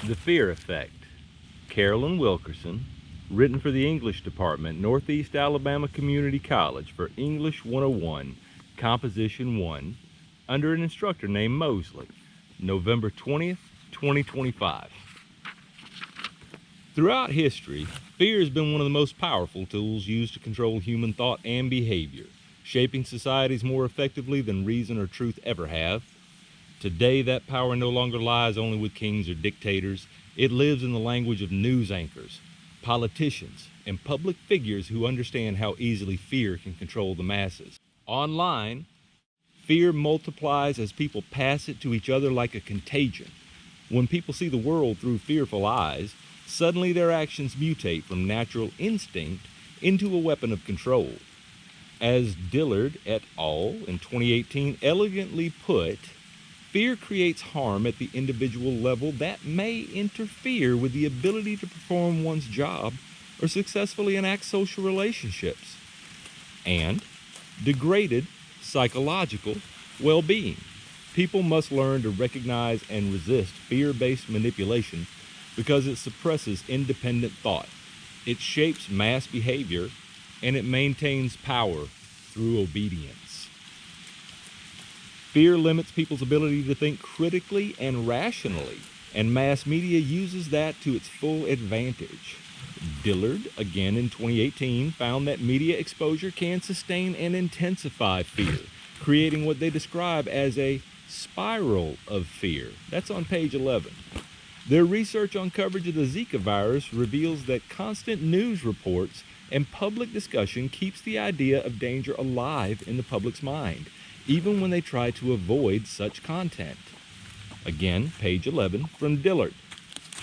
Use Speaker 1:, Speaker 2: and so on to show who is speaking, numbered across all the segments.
Speaker 1: The Fear Effect. Carolyn Wilkerson, written for the English Department, Northeast Alabama Community College for English 101, Composition 1, under an instructor named Mosley, November 20th, 2025. Throughout history, fear has been one of the most powerful tools used to control human thought and behavior, shaping societies more effectively than reason or truth ever have. Today, that power no longer lies only with kings or dictators. It lives in the language of news anchors, politicians, and public figures who understand how easily fear can control the masses. Online, fear multiplies as people pass it to each other like a contagion. When people see the world through fearful eyes, suddenly their actions mutate from natural instinct into a weapon of control. As Dillard et al. In 2018 elegantly put, fear creates harm at the individual level that may interfere with the ability to perform one's job or successfully enact social relationships, and degraded psychological well-being. People must learn to recognize and resist fear-based manipulation because it suppresses independent thought, it shapes mass behavior, and it maintains power through obedience. Fear limits people's ability to think critically and rationally, and mass media uses that to its full advantage. Dillard, again in 2018, found that media exposure can sustain and intensify fear, creating what they describe as a spiral of fear. That's on page 11. Their research on coverage of the Zika virus reveals that constant news reports and public discussion keeps the idea of danger alive in the public's mind, even when they try to avoid such content. Again, page 11 from Dillard.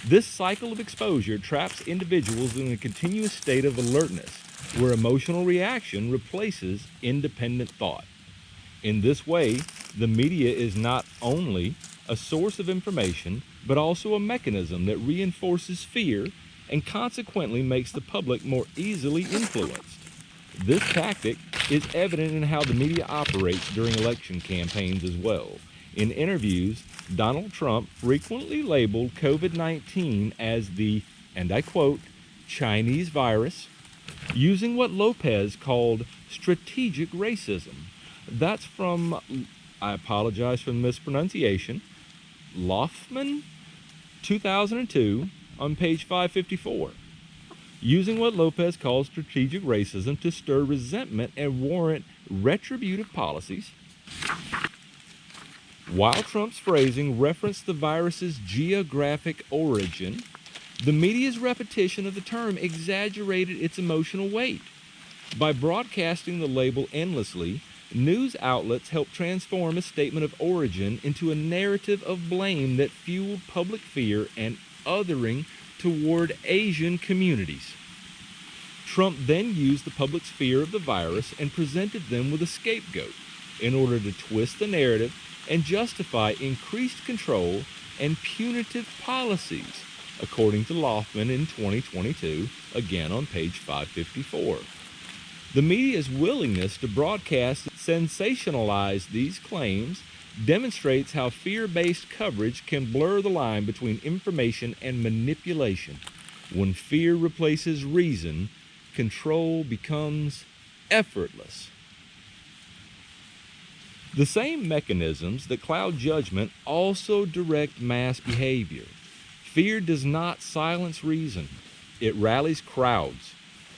Speaker 1: This cycle of exposure traps individuals in a continuous state of alertness, where emotional reaction replaces independent thought. In this way, the media is not only a source of information, but also a mechanism that reinforces fear and consequently makes the public more easily influenced. This tactic is evident in how the media operates during election campaigns as well. In interviews, Donald Trump frequently labeled COVID-19 as the, and I quote, Chinese virus, using what Lopez called strategic racism. That's from, I apologize for the mispronunciation, Loffman, 2002, on page 554. Using what Lopez calls strategic racism to stir resentment and warrant retributive policies. While Trump's phrasing referenced the virus's geographic origin, the media's repetition of the term exaggerated its emotional weight. By broadcasting the label endlessly, news outlets helped transform a statement of origin into a narrative of blame that fueled public fear and othering toward Asian communities. Trump then used the public's fear of the virus and presented them with a scapegoat in order to twist the narrative and justify increased control and punitive policies, according to Loffman in 2022, again on page 554. The media's willingness to broadcast and sensationalize these claims demonstrates how fear-based coverage can blur the line between information and manipulation. When fear replaces reason, control becomes effortless. The same mechanisms that cloud judgment also direct mass behavior. Fear does not silence reason. It rallies crowds.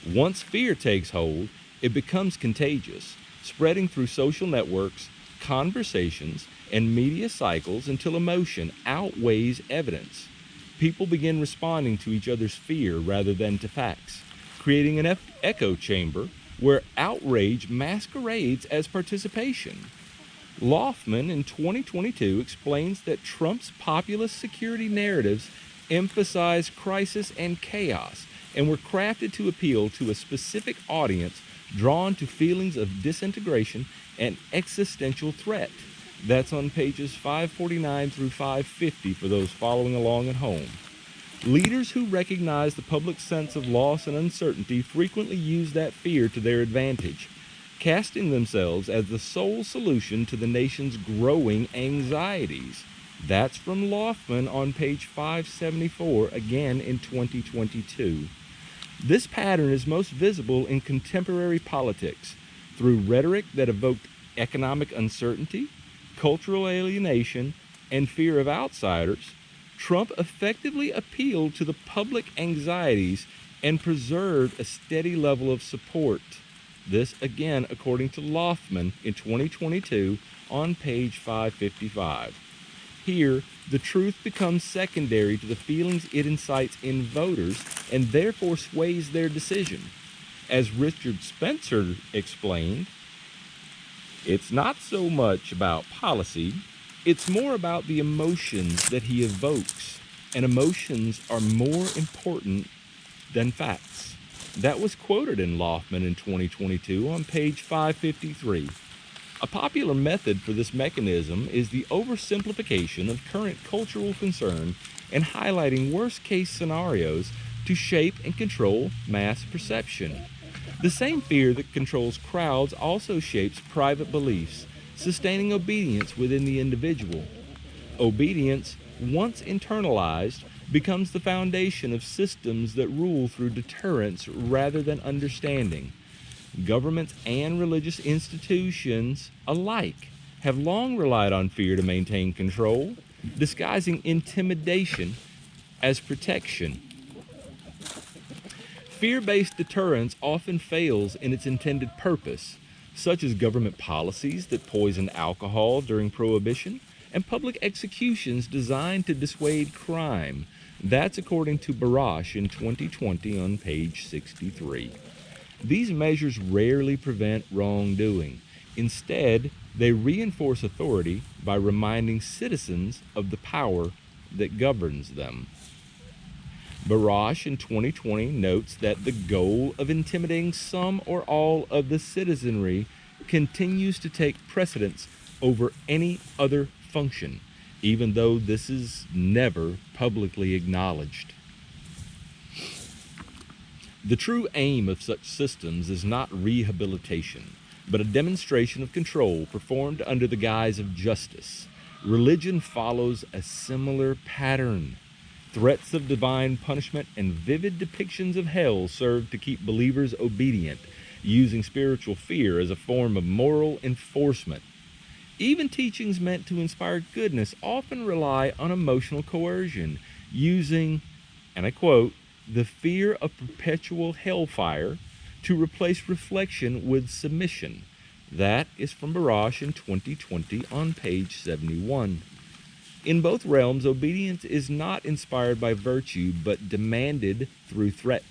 Speaker 1: Once fear takes hold, it becomes contagious, spreading through social networks, conversations, and media cycles until emotion outweighs evidence. People begin responding to each other's fear rather than to facts, creating an echo chamber where outrage masquerades as participation. Loffman in 2022 explains that Trump's populist security narratives emphasize crisis and chaos and were crafted to appeal to a specific audience drawn to feelings of disintegration and existential threat. That's on pages 549 through 550 for those following along at home. Leaders who recognize the public's sense of loss and uncertainty frequently use that fear to their advantage, casting themselves as the sole solution to the nation's growing anxieties. That's from Loftman on page 574, again in 2022. This pattern is most visible in contemporary politics through rhetoric that evoked economic uncertainty, cultural alienation, and fear of outsiders. Trump effectively appealed to the public anxieties and preserved a steady level of support. This again according to Loftman in 2022 on page 555. Here, the truth becomes secondary to the feelings it incites in voters and therefore sways their decision. As Richard Spencer explained, it's not so much about policy, it's more about the emotions that he evokes, and emotions are more important than facts. That was quoted in Loftman in 2022 on page 553. A popular method for this mechanism is the oversimplification of current cultural concern and highlighting worst-case scenarios to shape and control mass perception. The same fear that controls crowds also shapes private beliefs, sustaining obedience within the individual. Obedience, once internalized, becomes the foundation of systems that rule through deterrence rather than understanding. Governments and religious institutions alike have long relied on fear to maintain control, disguising intimidation as protection. Fear-based deterrence often fails in its intended purpose, such as government policies that poisoned alcohol during Prohibition and public executions designed to dissuade crime. That's according to Barash in 2020 on page 63. These measures rarely prevent wrongdoing. Instead, they reinforce authority by reminding citizens of the power that governs them. Barash in 2020 notes that the goal of intimidating some or all of the citizenry continues to take precedence over any other function, even though this is never publicly acknowledged. The true aim of such systems is not rehabilitation, but a demonstration of control performed under the guise of justice. Religion follows a similar pattern. Threats of divine punishment and vivid depictions of hell serve to keep believers obedient, using spiritual fear as a form of moral enforcement. Even teachings meant to inspire goodness often rely on emotional coercion, using, and I quote, the fear of perpetual hellfire to replace reflection with submission. That is from Barash in 2020 on page 71. In both realms, obedience is not inspired by virtue, but demanded through threat.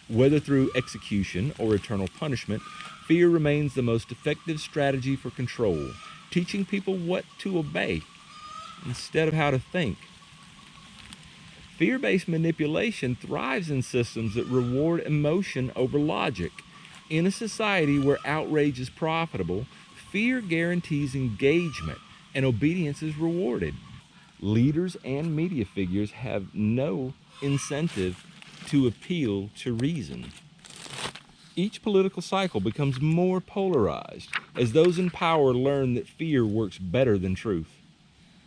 Speaker 1: Whether through execution or eternal punishment, fear remains the most effective strategy for control, teaching people what to obey instead of how to think. Fear-based manipulation thrives in systems that reward emotion over logic. In a society where outrage is profitable, fear guarantees engagement and obedience is rewarded. Leaders and media figures have no incentive to appeal to reason. Each political cycle becomes more polarized as those in power learn that fear works better than truth.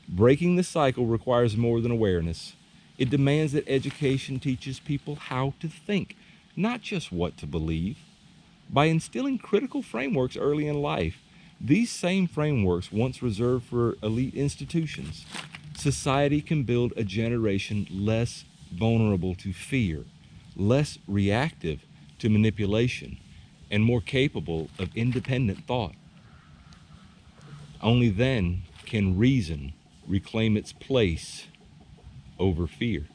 Speaker 1: Breaking the cycle requires more than awareness. It demands that education teaches people how to think, not just what to believe. By instilling critical frameworks early in life, these same frameworks once reserved for elite institutions, society can build a generation less vulnerable to fear, less reactive to manipulation, and more capable of independent thought. Only then can reason reclaim its place over fear.